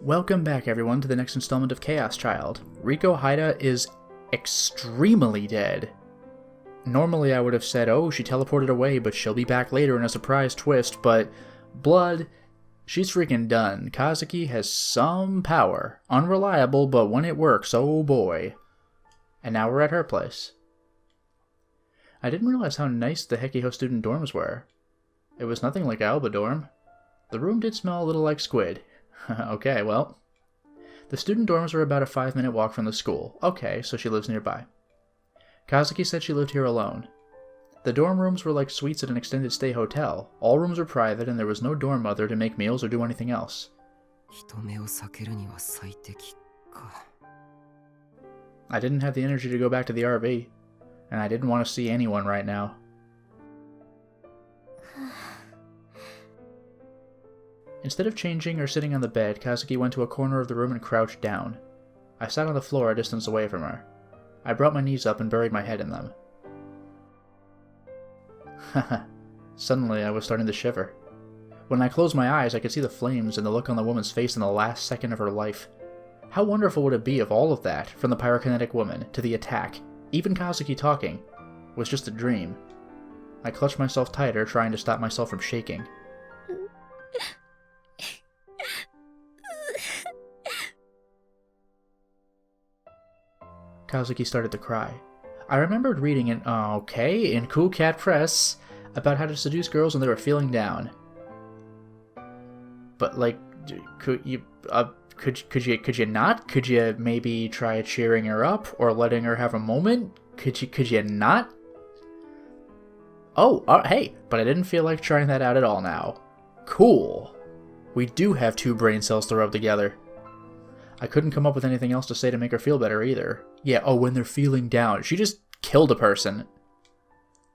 Welcome back, everyone, to the next installment of Chaos Child. Riko Haida is extremely dead. Normally I would have said, oh, she teleported away, but she'll be back later in a surprise twist, but blood, she's freaking done. Kazuki has some power. Unreliable, but when it works, oh boy. And now we're at her place. I didn't realize how nice the Hekiho student dorms were. It was nothing like Alba dorm. The room did smell a little like squid. Okay, well. The student dorms are about a 5-minute walk from the school. Okay, so she lives nearby. Kazuki said she lived here alone. The dorm rooms were like suites at an extended stay hotel. All rooms were private and there was no dorm mother to make meals or do anything else. I didn't have the energy to go back to the RV, and I didn't want to see anyone right now. Instead of changing or sitting on the bed, Kazuki went to a corner of the room and crouched down. I sat on the floor a distance away from her. I brought my knees up and buried my head in them. Haha. Suddenly I was starting to shiver. When I closed my eyes, I could see the flames and the look on the woman's face in the last second of her life. How wonderful would it be if all of that, from the pyrokinetic woman to the attack, even Kazuki talking, was just a dream? I clutched myself tighter, trying to stop myself from shaking. Kazuki started to cry. I remembered reading in Cool Cat Press about how to seduce girls when they were feeling down. But like, could you not? Could you maybe try cheering her up or letting her have a moment? Could you not? Oh, hey, but I didn't feel like trying that out at all now. Cool. We do have 2 brain cells to rub together. I couldn't come up with anything else to say to make her feel better either. Yeah, oh, when they're feeling down. She just killed a person.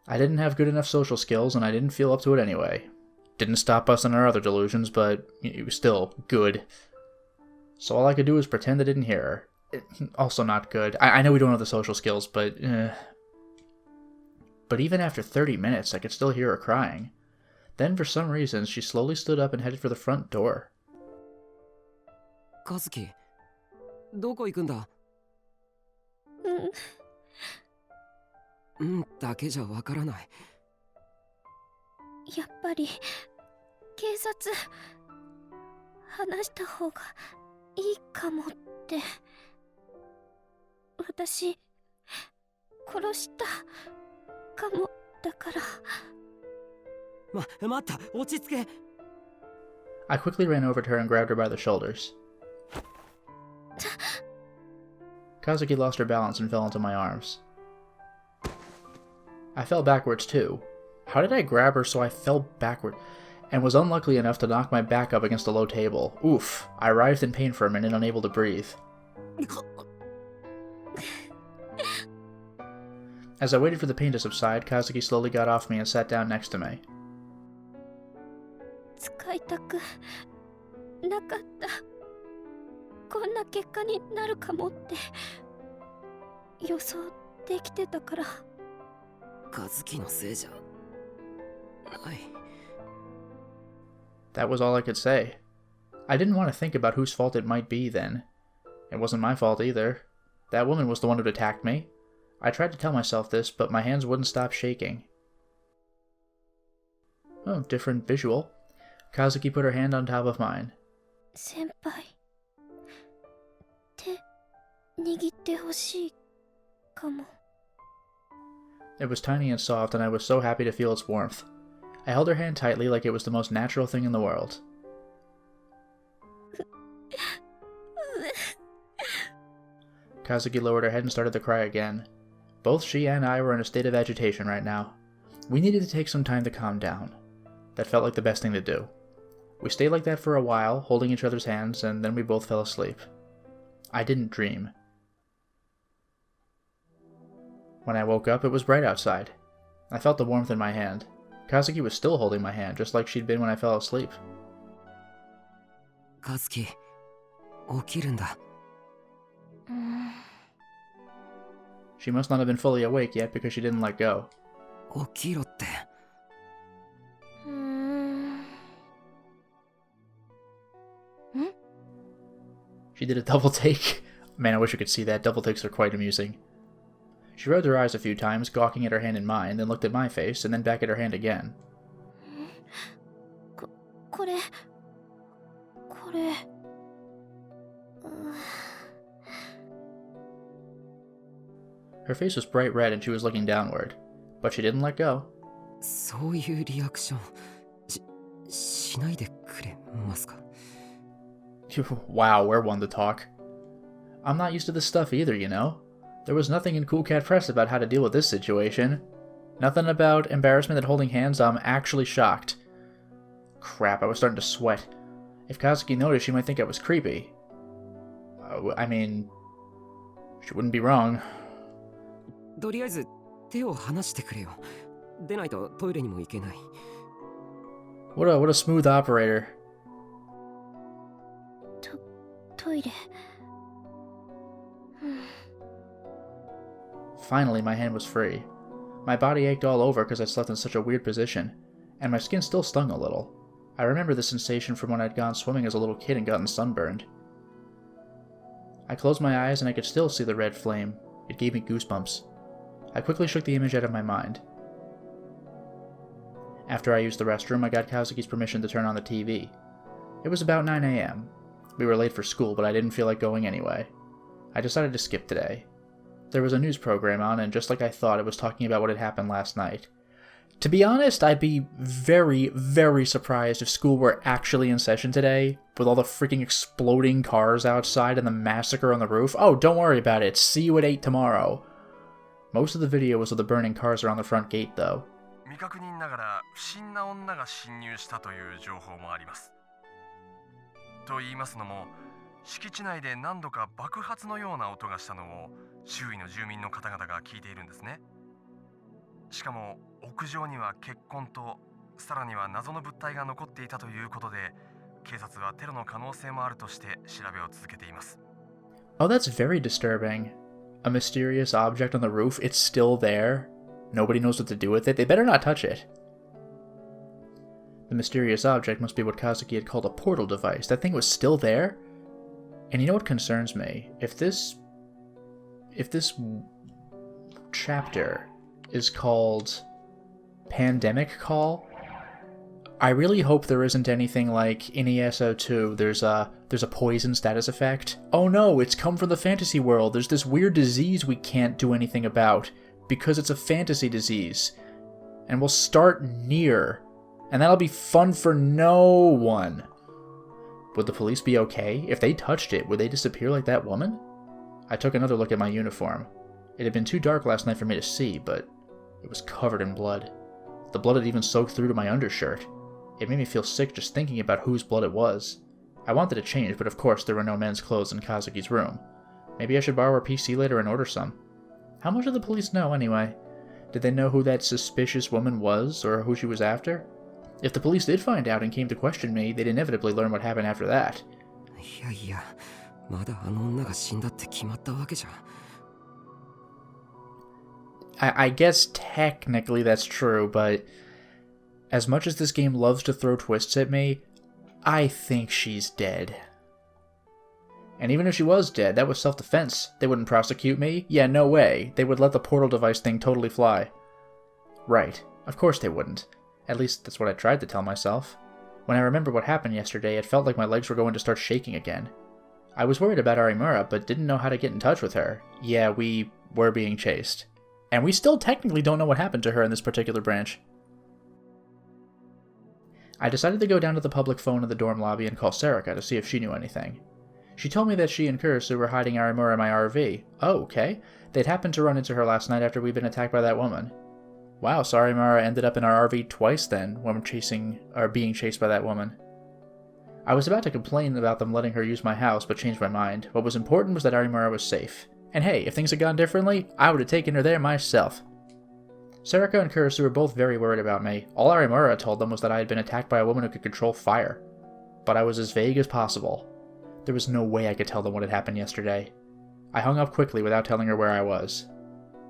I didn't have good enough social skills, and I didn't feel up to it anyway. Didn't stop us in our other delusions, but it was still good. So all I could do was pretend I didn't hear her. Also not good. I know we don't have the social skills, but... But even after 30 minutes, I could still hear her crying. Then, for some reason, she slowly stood up and headed for the front door. Kazuki, どこ行くんだ? だけじゃわからない。やっぱり警察話した方がいいかもって。私殺したかもだから。待った、落ち着け。 I quickly ran over to her and grabbed her by the shoulders. Kazuki lost her balance and fell into my arms. I fell backwards too. How did I grab her so I fell backward and was unlucky enough to knock my back up against a low table? Oof. I writhed in pain for a minute, unable to breathe. As I waited for the pain to subside, Kazuki slowly got off me and sat down next to me. 使いたくなかった。こんな結果になるかもって予想できてたから。和樹のせいじゃない。 That was all I could say. I didn't want to think about whose fault it might be then. It wasn't my fault either. That woman was the one who'd attacked me. I tried to tell myself this, but my hands wouldn't stop shaking. Oh, different visual. Kazuki put her hand on top of mine. 先輩、手握ってほしいかも。 It was tiny and soft, and I was so happy to feel its warmth. I held her hand tightly like it was the most natural thing in the world. Kazuki lowered her head and started to cry again. Both she and I were in a state of agitation right now. We needed to take some time to calm down. That felt like the best thing to do. We stayed like that for a while, holding each other's hands, and then we both fell asleep. I didn't dream. When I woke up, it was bright outside. I felt the warmth in my hand. Kazuki was still holding my hand, just like she'd been when I fell asleep. Kazuki, 起きるんだ。 She must not have been fully awake yet because she didn't let go. 起きろって。She did a double take. Man, I wish you could see that. Double takes are quite amusing. She rolled her eyes a few times, gawking at her hand in mine, then looked at my face, and then back at her hand again. これ Her face was bright red and she was looking downward, but she didn't let go. そういうリアクションしないでくれますか Wow, we're one to talk. I'm not used to this stuff either, you know? There was nothing in Cool Cat Press about how to deal with this situation. Nothing about embarrassment and holding hands. I'm actually shocked. Crap, I was starting to sweat. If Kazuki noticed, she might think I was creepy. I mean, she wouldn't be wrong. とりあえず手を離してくれよ。出ないとトイレにも行けない。What a smooth operator. トイレ Finally, my hand was free. My body ached all over because I slept in such a weird position, and my skin still stung a little. I remember the sensation from when I'd gone swimming as a little kid and gotten sunburned. I closed my eyes and I could still see the red flame. It gave me goosebumps. I quickly shook the image out of my mind. After I used the restroom, I got Kazuki's permission to turn on the TV. It was about 9 a.m. We were late for school, but I didn't feel like going anyway. I decided to skip today. There was a news program on, and just like I thought, it was talking about what had happened last night. To be honest, I'd be very, very surprised if school were actually in session today, with all the freaking exploding cars outside and the massacre on the roof. Oh, don't worry about it. See you at 8 tomorrow. Most of the video was of the burning cars around the front gate, though. 未確認ながら不審な女が侵入したという情報もあります。と言いますのも、敷地内で何度か爆発のような音がしたのを周囲の住民の方々が聞いているんですね。しかも屋上には血痕とさらには謎の物体が残っていたということで、警察はテロの可能性もあるとして調べを続けています。Oh, that's very disturbing. A mysterious object on the roof, it's still there. Nobody knows what to do with it. They better not touch it. The mysterious object must be what Kazuki had called a portal device. That thing was still there? And you know what concerns me? If this chapter is called Pandemic Call, I really hope there isn't anything like in ESO2, there's a poison status effect. Oh no, it's come from the fantasy world. There's this weird disease we can't do anything about because it's a fantasy disease. And we'll start near. And that'll be fun for no one. Would the police be okay? If they touched it, would they disappear like that woman? I took another look at my uniform. It had been too dark last night for me to see, but it was covered in blood. The blood had even soaked through to my undershirt. It made me feel sick just thinking about whose blood it was. I wanted to change, but of course there were no men's clothes in Kazuki's room. Maybe I should borrow her PC later and order some. How much did the police know, anyway? Did they know who that suspicious woman was, or who she was after? If the police did find out and came to question me, they'd inevitably learn what happened after that. いやいや、まだあの女が死んだって決まったわけじゃ。I guess technically that's true, but as much as this game loves to throw twists at me, I think she's dead. And even if she was dead, that was self-defense. They wouldn't prosecute me? Yeah, no way. They would let the portal device thing totally fly. Right. Of course they wouldn't. At least that's what I tried to tell myself. When I remembered what happened yesterday, it felt like my legs were going to start shaking again. I was worried about Arimura, but didn't know how to get in touch with her. Yeah, we were being chased. And we still technically don't know what happened to her in this particular branch. I decided to go down to the public phone in the dorm lobby and call Sarika to see if she knew anything. She told me that she and Kurisu were hiding Arimura in my RV. Oh, okay. They'd happened to run into her last night after we'd been attacked by that woman. Wow, so Arimura ended up in our RV twice then, when being chased by that woman. I was about to complain about them letting her use my house, but changed my mind. What was important was that Arimura was safe. And hey, if things had gone differently, I would have taken her there myself. Sarika and Kurisu were both very worried about me. All Arimura told them was that I had been attacked by a woman who could control fire. But I was as vague as possible. There was no way I could tell them what had happened yesterday. I hung up quickly without telling her where I was.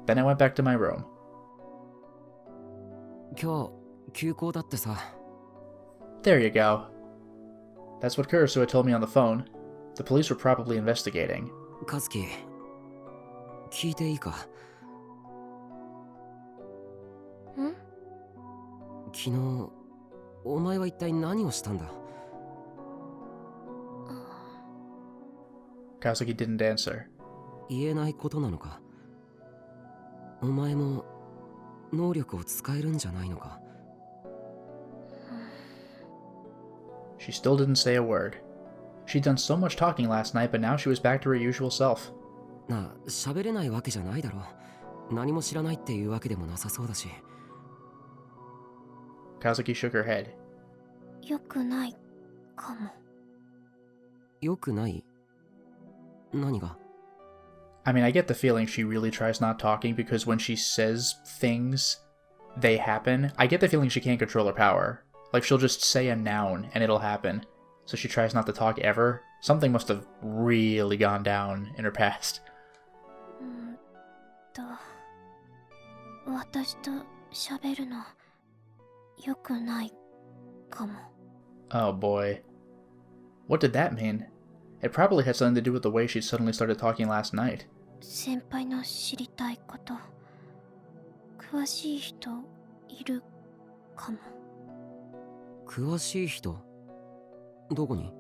Then I went back to my room. 今日休校だってさ。 There you go. That's what Kurisu had told me on the phone. The police were probably investigating. カズキ、聞いていいか？ん？昨日、お前は一体何をしたんだ？ Kazuki didn't answer. 言えないことなのか？お前も能力を使えるんじゃないのか？ She still didn't say a word. She'd done so much talking last night, but now she was back to her usual self. なあ、喋れないわけじゃないだろう。何も知らないっていうわけでもなさそうだし。Kazuki shook her head. よくないかも。よくない？何が？ I mean, I get the feeling she really tries not talking because when she says things, they happen. I get the feeling she can't control her power. Like, she'll just say a noun and it'll happen. So she tries not to talk ever. Something must have really gone down in her past. 私と喋るのよくないかも。 Oh boy. What did that mean? It probably had something to do with the way she suddenly started talking last night. 先輩の知りたいこと、詳しい人いるかも。詳しい人？どこに？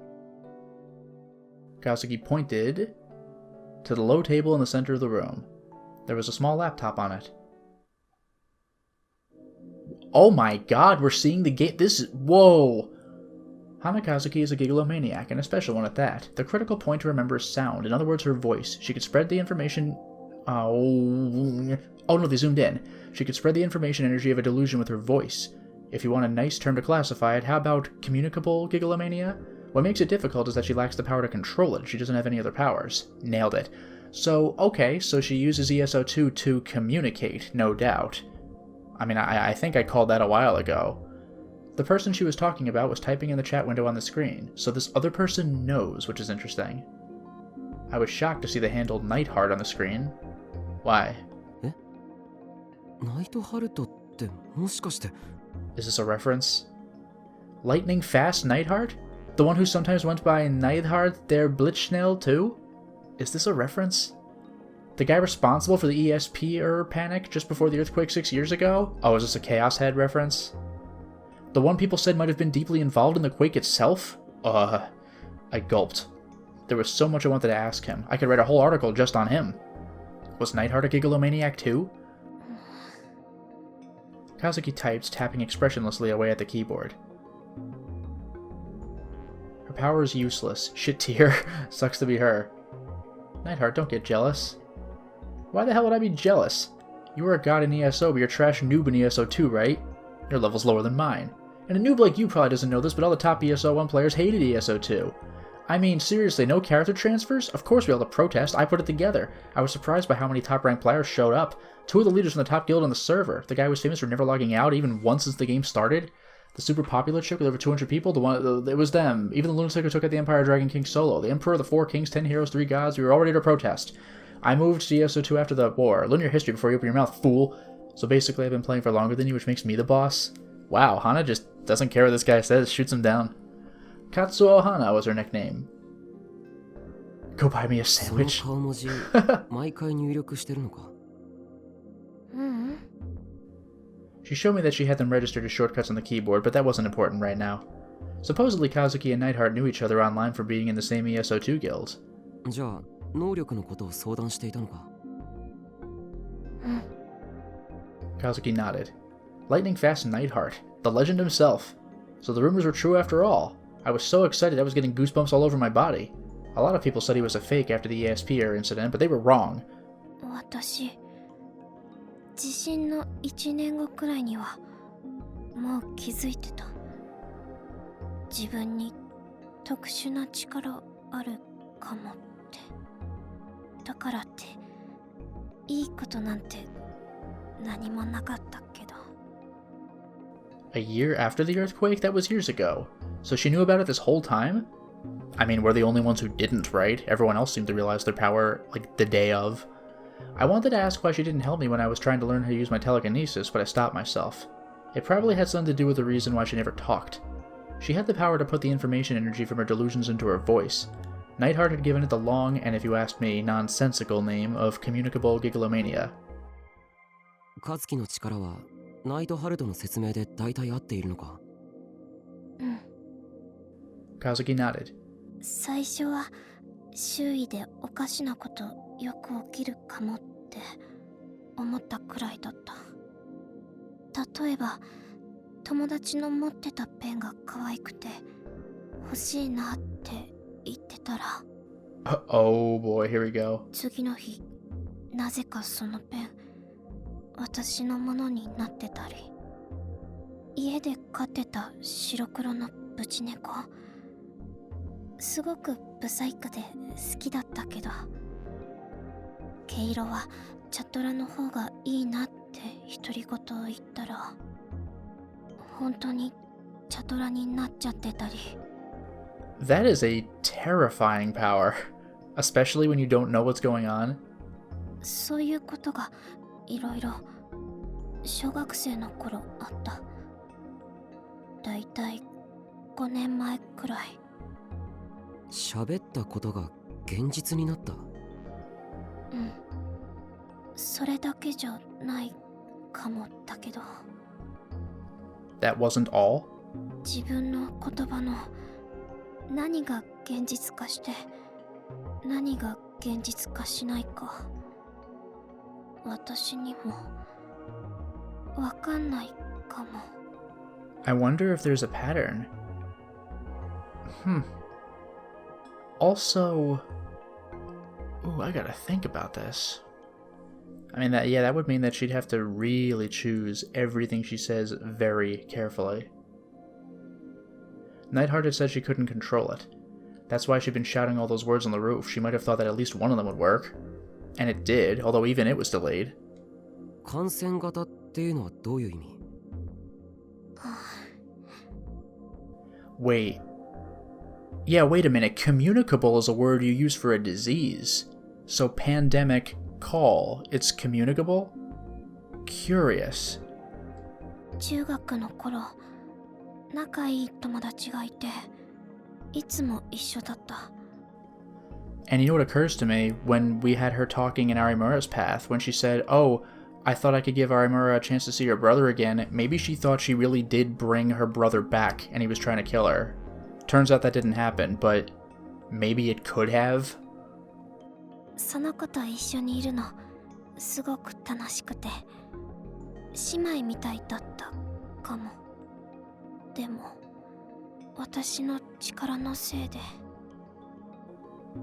Kazuki pointed to the low table in the center of the room. There was a small laptop on it. Oh my god, we're seeing the game. This is. Whoa! Hana Kazuki is a gigalomaniac, and a special one at that. The critical point to remember is sound, in other words, her voice. She could spread the information. Oh no, they zoomed in. She could spread the information energy of a delusion with her voice. If you want a nice term to classify it, how about communicable gigalomania? What makes it difficult is that she lacks the power to control it. She doesn't have any other powers. Nailed it. So, okay, so she uses ESO2 to communicate, no doubt. I mean, I think I called that a while ago. The person she was talking about was typing in the chat window on the screen, so this other person knows, which is interesting. I was shocked to see the handle Nightheart on the screen. Why? え？ナイトハルトってもしかして？ Is this a reference? Lightning Fast Nightheart? The one who sometimes went by Neidhart der Blitzschnell too? Is this a reference? The guy responsible for the ESP panic just before the earthquake 6 years ago? Oh, is this a Chaos Head reference? The one people said might have been deeply involved in the quake itself? I gulped. There was so much I wanted to ask him. I could write a whole article just on him. Was Nightheart a gigalomaniac too? Kazuki typed, tapping expressionlessly away at the keyboard. Her power is useless. Shit tier. Sucks to be her. Nightheart, don't get jealous. Why the hell would I be jealous? You were a god in ESO, but you're a trash noob in ESO 2, right? Your level's lower than mine. And a noob like you probably doesn't know this, but all the top ESO 1 players hated ESO 2. I mean, seriously, no character transfers? Of course we all had to protest. I put it together. I was surprised by how many top-ranked players showed up. 2 of the leaders from the top guild on the server. The guy who was famous for never logging out even once since the game started. The super popular chick with over 200 people, it was them. Even the lunatic who took out the Empire Dragon King solo. The Emperor, the 4 kings, 10 heroes, 3 gods. We were all ready to protest. I moved to ESO 2 after the war. Learn your history before you open your mouth, fool. So basically I've been playing for longer than you, which makes me the boss. Wow, Hana just doesn't care what this guy says, shoots him down. Katsuo Hana was her nickname. Go buy me a その sandwich. 顔文字、毎回入力してるのか？ She showed me that she had them registered as shortcuts on the keyboard, but that wasn't important right now. Supposedly Kazuki and Nightheart knew each other online from being in the same ESO2 guilds. じゃあ、能力のことを相談していたのか？ Kazuki nodded. Lightning Fast Nightheart, the legend himself. So the rumors were true after all. I was so excited I was getting goosebumps all over my body. A lot of people said he was a fake after the ESP error incident, but they were wrong. 私、地震の1年後くらいにはもう気づいてた。自分に特殊な力あるかもって。だからっていいことなんて何もなかったけど。A year after the earthquake? That was years ago. So she knew about it this whole time? I mean, we're the only ones who didn't, right? Everyone else seemed to realize their power, like, the day of. I wanted to ask why she didn't help me when I was trying to learn how to use my telekinesis, but I stopped myself. It probably had something to do with the reason why she never talked. She had the power to put the information energy from her delusions into her voice. Nightheart had given it the long, and if you asked me, nonsensical name of communicable gigolomania. カズキの力はナイトハルトの説明で大体合っているのか？うん。 Kazuki nodded. 最初は周囲でおかしなことよく起きるかもって思ったくらいだった。例えば友達の持ってたペンが可愛くて欲しいなって言ってたら、Oh boy, here we go. 次の日なぜかそのペン私のものになってたり、家で飼ってた白黒のブチ猫、すごくブサイクで好きだったけど、毛色はチャトラの方がいいなって独り言を言ったら、本当にチャトラになっちゃってたり。 That is a terrifying power, especially when you don't know what's going on. そういうことがいろいろ小学生の頃あった。だいたい5年前くらい。喋ったことが現実になった？うん。それだけじゃないかもだけど。 That wasn't all? 自分の言葉の何が現実化して何が現実化しないか、私にもわかんないかも。 I wonder if there's a pattern. Also... Ooh, I gotta think about this. I mean, that would mean that she'd have to really choose everything she says very carefully. Nightheart had said she couldn't control it. That's why she'd been shouting all those words on the roof. She might have thought that at least one of them would work. And it did, although even it was delayed. 感染型っていうのはどういう意味？ Wait. Yeah, wait a minute. Communicable is a word you use for a disease. So pandemic, call, it's communicable? Curious. 中学の頃、仲いい友達がいて、いつも一緒だった。 And you know what occurs to me when we had her talking in Arimura's path, when she said, oh, I thought I could give Arimura a chance to see her brother again. Maybe she thought she really did bring her brother back and he was trying to kill her. Turns out that didn't happen, but maybe it could have? その子と一緒にいるのすごく楽しくて、姉妹みたいだったかも。でも私の力のせいで。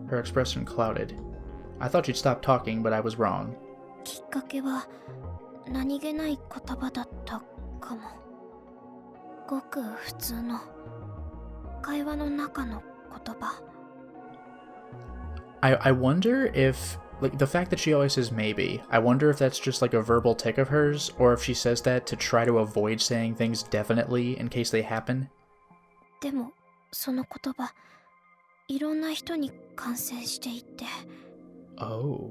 Her expression clouded. I thought she'd stop talking, but I was wrong. きっかけは何気ない言葉だったかも。ごく普通の会話の中の言葉。 I wonder if, like, the fact that she always says maybe, I wonder if that's just like a verbal tick of hers, or if she says that to try to avoid saying things definitely in case they happen. でもその言葉、いろんな人に感染していて。 Oh.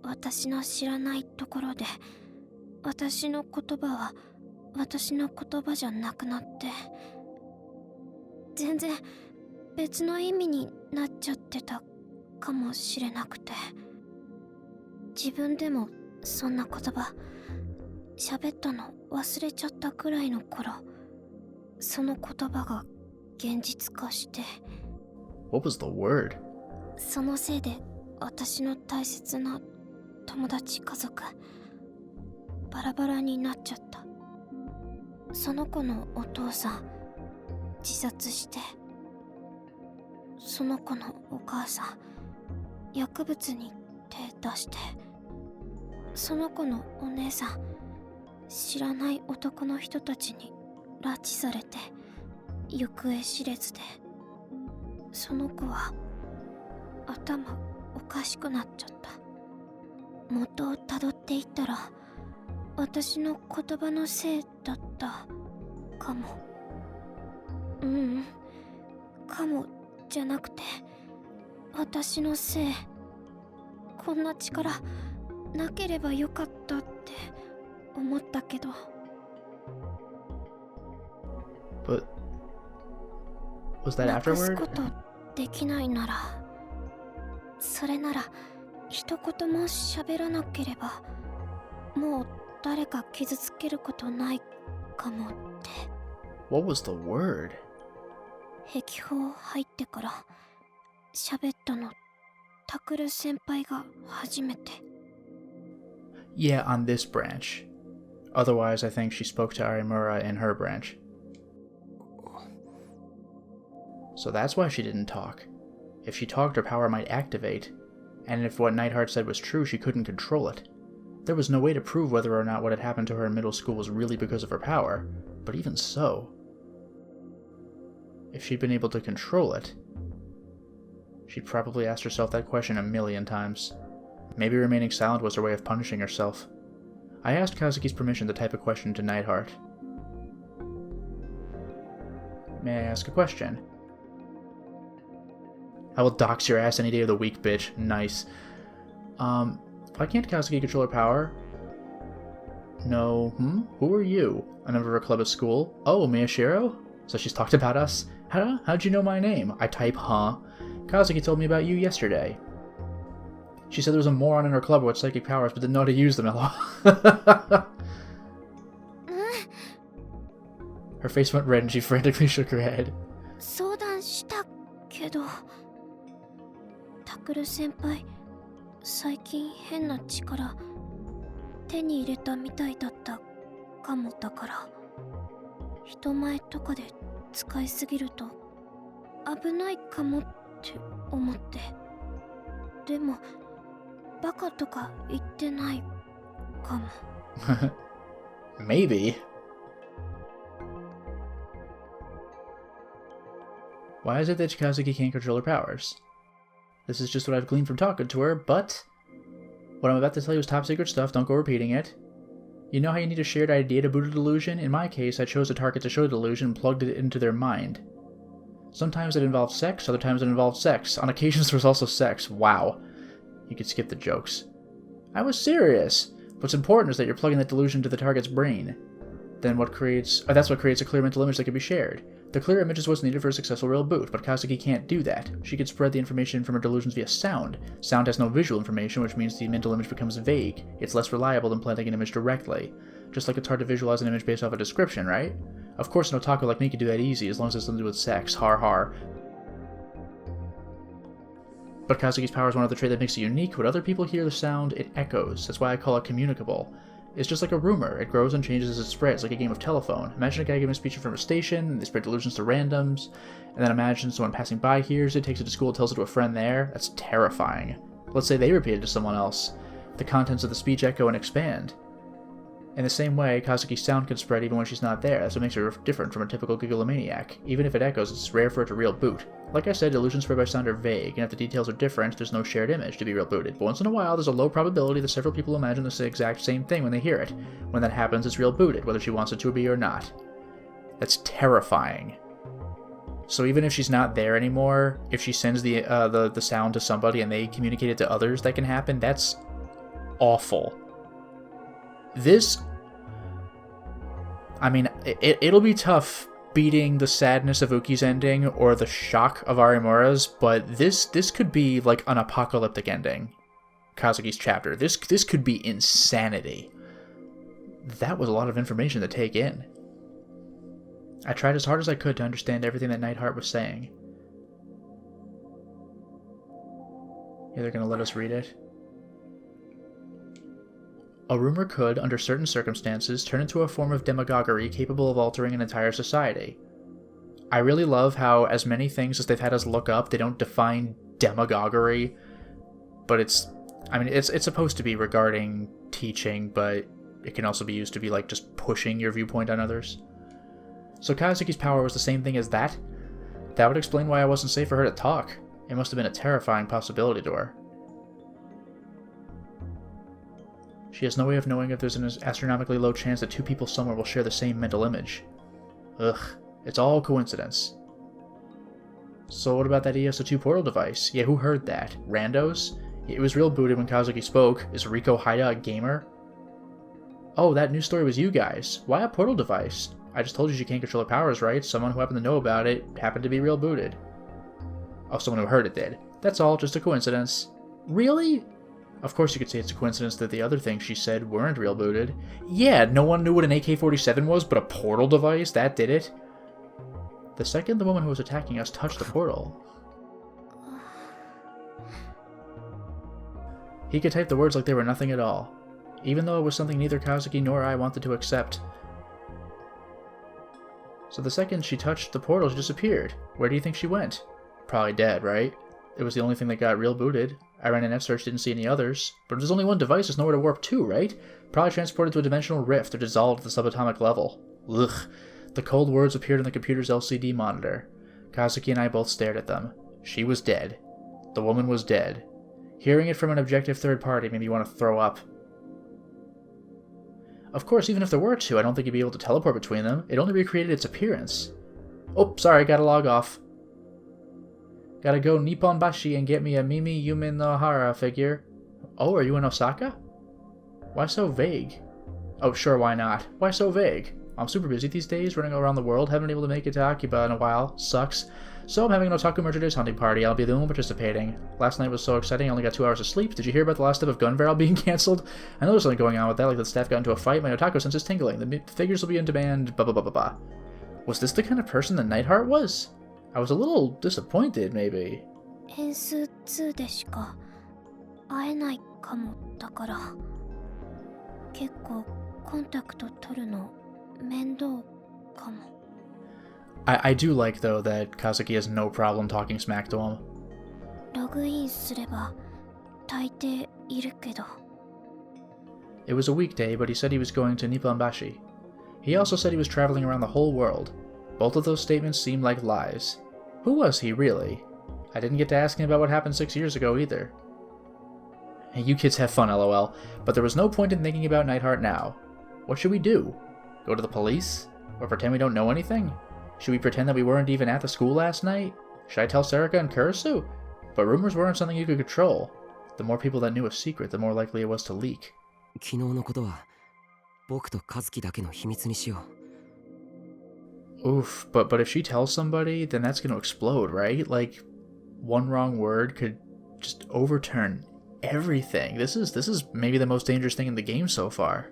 私の知らないところで、私の言葉は私の言葉じゃなくなって、全然別の意味になっちゃってたかもしれなくて、自分でもそんな言葉喋ったの忘れちゃったくらいの頃、その言葉が現実化して。 What was the word? そのせいで私の大切な友達家族バラバラになっちゃった。その子のお父さん自殺して、その子のお母さん薬物に手出して、その子のお姉さん知らない男の人たちに拉致されて行方知れずで、その子は頭おかしくなっちゃった。元をたどっていったら私の言葉のせいだったかも。かもじゃなくて私のせい。こんな力なければよかったって思ったけど。 But was that なくす afterward? ことできないならそれなら一言も喋らなければもう誰か傷つけることないかもって。 What was the word? 壁法入ってから喋ったのタクル先輩が初めて。 Yeah, on this branch. Otherwise, I think she spoke to Arimura in her branch. So that's why she didn't talk. If she talked, her power might activate, and if what Nightheart said was true, she couldn't control it. There was no way to prove whether or not what had happened to her in middle school was really because of her power, but even so, if she'd been able to control it, she'd probably asked herself that question a million times. Maybe remaining silent was her way of punishing herself. I asked Kazuki's permission to type a question to Nightheart. May I ask a question? I will dox your ass any day of the week, bitch. Nice. Why can't Kazuki control her power? No, Who are you? A member of her club at school? Oh, Miyashiro? So she's talked about us? How'd you know my name? I type, huh? Kazuki told me about you yesterday. She said there was a moron in her club with psychic powers, but didn't know how to use them, lol. Her face went red and she frantically shook her head. 相談したけど、タクル先輩最近変な力手に入れたみたいだったかも。だから人前とかで使いすぎると危ないかもって思って。でもバカとか言ってないかも。Maybe. Why is it that Kazuki can't control her powers? This is just what I've gleaned from talking to her, but what I'm about to tell you is top secret stuff, don't go repeating it. You know how you need a shared idea to boot a delusion? In my case, I chose a target to show the delusion and plugged it into their mind. Sometimes it involved sex, other times it involved sex. On occasions there was also sex. Wow. You could skip the jokes. I was serious. What's important is that you're plugging that delusion into the target's brain. Then that's what creates a clear mental image that can be shared. The clear image is what's needed for a successful real boot, but Kazuki can't do that. She could spread the information from her delusions via sound. Sound has no visual information, which means the mental image becomes vague. It's less reliable than planting an image directly. Just like it's hard to visualize an image based off a description, right? Of course an otaku like me can do that easy, as long as it's something to do with sex. Har har. But Kazuki's power is one other trait that makes it unique. When other people hear the sound, it echoes. That's why I call it communicable. It's just like a rumor. It grows and changes as it spreads, like a game of telephone. Imagine a guy giving a speech from a station, and they spread delusions to randoms, and then imagine someone passing by hears it, takes it to school, tells it to a friend there. That's terrifying. Let's say they repeat it to someone else. The contents of the speech echo and expand. In the same way, Kazuki's sound can spread even when she's not there. That's what makes her different from a typical gigolomaniac. Even if it echoes, it's rare for it to real boot. Like I said, delusions spread by sound are vague, and if the details are different, there's no shared image to be real booted. But once in a while, there's a low probability that several people imagine the exact same thing when they hear it. When that happens, it's real booted, whether she wants it to be or not. That's terrifying. So even if she's not there anymore, if she sends the sound to somebody and they communicate it to others, that can happen. That's awful. I mean, it'll be tough beating the sadness of Uki's ending or the shock of Arimura's, but this could be like an apocalyptic ending. Kazuki's chapter. This could be insanity. That was a lot of information to take in. I tried as hard as I could to understand everything that Nightheart was saying. Yeah, they're gonna let us read it. A rumor could, under certain circumstances, turn into a form of demagoguery capable of altering an entire society. I really love how, as many things as they've had us look up, they don't define demagoguery, but it's supposed to be regarding teaching, but it can also be used to be like just pushing your viewpoint on others. So Kazuki's power was the same thing as that? That would explain why it wasn't safe for her to talk. It must have been a terrifying possibility to her. She has no way of knowing if there's an astronomically low chance that two people somewhere will share the same mental image. Ugh, it's all coincidence. So what about that ESO2 portal device? Yeah, who heard that? Randos? It was real booted when Kazuki spoke. Is Riko Haida a gamer? Oh, that news story was you guys. Why a portal device? I just told you she can't control her powers, right? Someone who happened to know about it happened to be real booted. Oh, someone who heard it did. That's all, just a coincidence. Really? Of course you could say it's a coincidence that the other things she said weren't real booted. Yeah, no one knew what an AK-47 was, but a portal device? That did it? The second the woman who was attacking us touched the portal, he could type the words like they were nothing at all, even though it was something neither Kazuki nor I wanted to accept. So the second she touched the portal, she disappeared. Where do you think she went? Probably dead, right? It was the only thing that got real booted. I ran a net search, didn't see any others. But if there's only one device, there's nowhere to warp to, right? Probably transported to a dimensional rift or dissolved at the subatomic level. Ugh. The cold words appeared on the computer's LCD monitor. Kazuki and I both stared at them. She was dead. The woman was dead. Hearing it from an objective third party made me want to throw up. Of course, even if there were two, I don't think you'd be able to teleport between them. It only recreated its appearance. Oh, sorry, gotta log off. Gotta go Nippon Bashi and get me a Mimi Yumin no Hara figure. Oh, are you in Osaka? Why so vague? Oh, sure, why not? Why so vague? I'm super busy these days, running around the world, haven't been able to make it to Akiba in a while. Sucks. So I'm having an otaku merchandise hunting party. I'll be the only one participating. Last night was so exciting, I only got 2 hours of sleep. Did you hear about the last step of Gun Barrel being cancelled? I know there's something going on with that, like the staff got into a fight. My otaku sense is tingling. The figures will be in demand, blah blah blah blah blah. Was this the kind of person that Nightheart was? I was a little disappointed, maybe. 変数2でしか会えないかもだから結構コンタクト取るの面倒かも。I do like, though, that Kazuki has no problem talking smack to him. ログインすれば大抵いるけど。It was a weekday, but he said he was going to Nipponbashi. He also said he was traveling around the whole world. Both of those statements seemed like lies. Who was he, really? I didn't get to ask him about what happened 6 years ago, either. Hey, you kids have fun, lol. But there was no point in thinking about Nightheart now. What should we do? Go to the police? Or pretend we don't know anything? Should we pretend that we weren't even at the school last night? Should I tell Serika and Kurisu? But rumors weren't something you could control. The more people that knew a secret, the more likely it was to leak. 昨日のことは僕と和樹だけの秘密にしよう。 Oof, but if she tells somebody, then that's gonna explode, right? Like, one wrong word could just overturn everything. This is maybe the most dangerous thing in the game so far.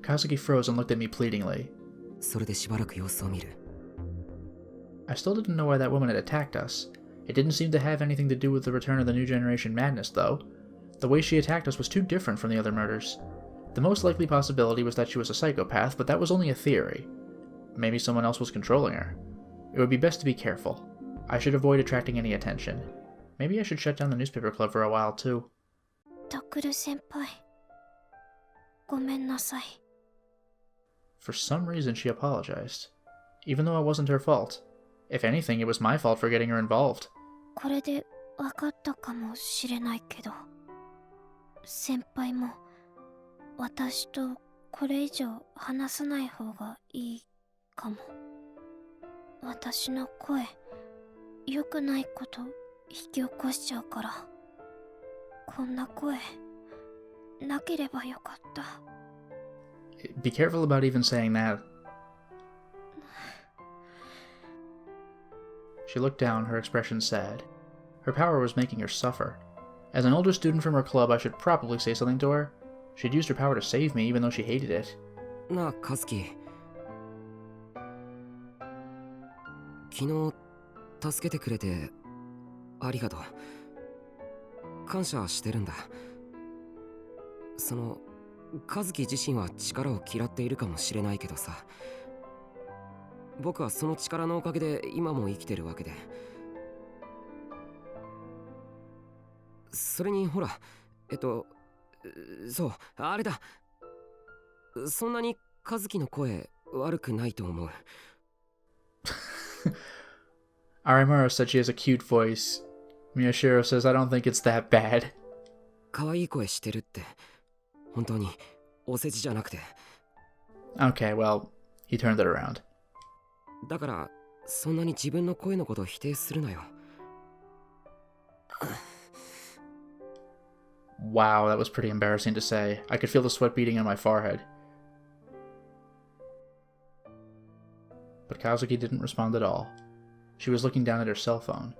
Kazuki froze and looked at me pleadingly. それでしばらく様子を見る。 I still didn't know why that woman had attacked us. It didn't seem to have anything to do with the return of the New Generation madness, though. The way she attacked us was too different from the other murders. The most likely possibility was that she was a psychopath, but that was only a theory. Maybe someone else was controlling her. It would be best to be careful. I should avoid attracting any attention. Maybe I should shut down the newspaper club for a while, too. タクル先輩ごめんなさい。 For some reason, she apologized. Even though it wasn't her fault. If anything, it was my fault for getting her involved. これで分かったかもしれないけど先輩も私とこれ以上話さない方がいいかも。私の声良くないこと引き起こしちゃうからこんな声なければよかった。 Be careful about even saying that. She looked down, her expression sad. Her power was making her suffer. As an older student from her club, I should probably say something to her. She'd used her power to save me, even though she hated it. なあ和樹、昨日助けてくれてありがとう。感謝してるんだ。その和樹自身は力を嫌っているかもしれないけどさ、僕はその力のおかげで今も生きてるわけで。それにほら、そう、あれだ。そんなに和樹の声悪くないと思う。Arimura said she has a cute voice. Miyashiro says, I don't think it's that bad. 可愛い声してるって、本当にお世辞じゃなくて。Okay, well, he turned it around. だから、そんなに自分の声のことを否定するなよ。Wow, that was pretty embarrassing to say. I could feel the sweat beading on my forehead. But Kazuki didn't respond at all. She was looking down at her cell phone.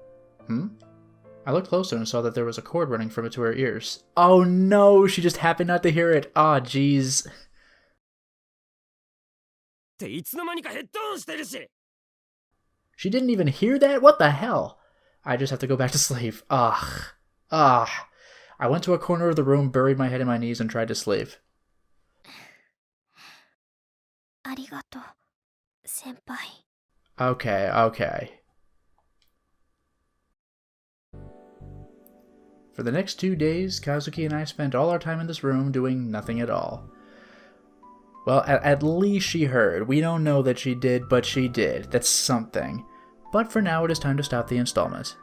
I looked closer and saw that there was a cord running from it to her ears. Oh no, she just happened not to hear it. Aw, jeez. っていつの間にかヘッドホンしてるし She didn't even hear that? What the hell? I just have to go back to sleep. Ugh. Ugh. I went to a corner of the room, buried my head in my knees, and tried to sleep. ありがとう、先輩。Okay, okay. For the next 2 days, Kazuki and I spent all our time in this room doing nothing at all. Well, at least she heard. We don't know that she did, but she did. That's something. But for now, it is time to stop the installment.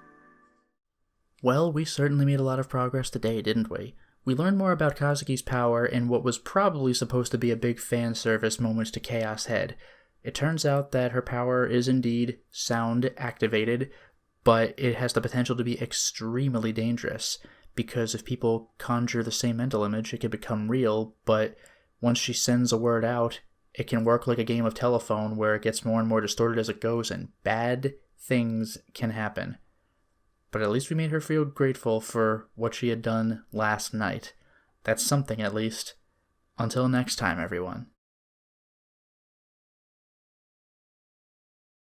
Well, we certainly made a lot of progress today, didn't we? We learned more about Kazuki's power in what was probably supposed to be a big fan service moment to Chaos Head. It turns out that her power is indeed sound activated, but it has the potential to be extremely dangerous, because if people conjure the same mental image, it can become real, but once she sends a word out, it can work like a game of telephone where it gets more and more distorted as it goes, and bad things can happen. But at least we made her feel grateful for what she had done last night. That's something, at least. Until next time, everyone.